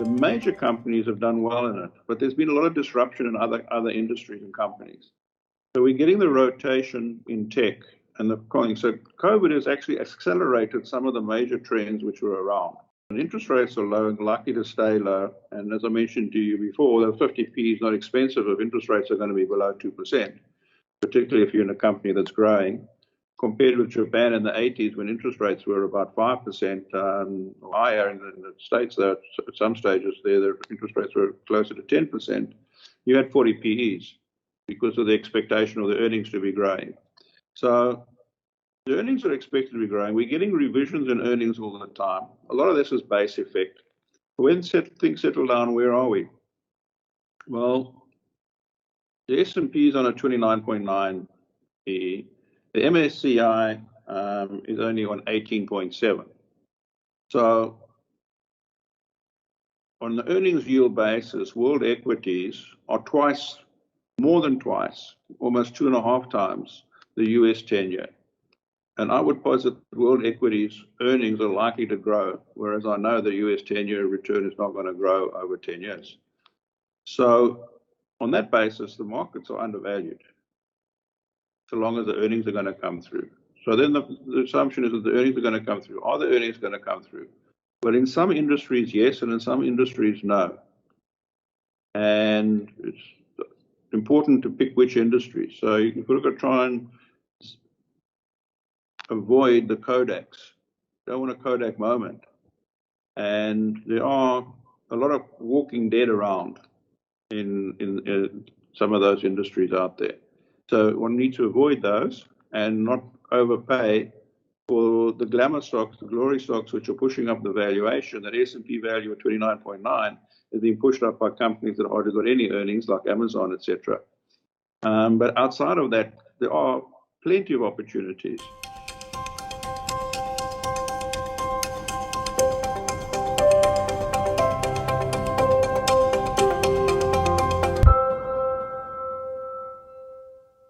The major companies have done well in it, but there's been a lot of disruption in other industries and companies. So we're getting the rotation in tech and the calling. So COVID has actually accelerated some of the major trends which were around. And interest rates are low and likely to stay low. And as I mentioned to you before, the 50p is not expensive if interest rates are going to be below 2%, particularly if you're in a company that's growing. Compared with Japan in the 80s, when interest rates were about 5% higher in the States, though at some stages there, the interest rates were closer to 10%, you had 40 PEs because of the expectation of the earnings to be growing. So the earnings are expected to be growing. We're getting revisions in earnings all the time. A lot of this is base effect. When things settle down, where are we? Well, the S&P is on a 29.9 PE. The MSCI is only on 18.7. So on the earnings yield basis, world equities are more than twice, almost 2.5 times the US 10-year. And I would posit world equities earnings are likely to grow, whereas I know the US 10-year return is not going to grow over 10 years. So on that basis, the markets are undervalued, so long as the earnings are going to come through. So then the assumption is that the earnings are going to come through. Are the earnings going to come through? Well, in some industries, yes, and in some industries, no. And it's important to pick which industry. So you've got to try and avoid the Kodaks. You don't want a Kodak moment. And there are a lot of walking dead around in some of those industries out there. So one needs to avoid those and not overpay for the glamour stocks, the glory stocks, which are pushing up the valuation. That S&P value of 29.9 is being pushed up by companies that hardly got any earnings, like Amazon, etc. But outside of that, there are plenty of opportunities.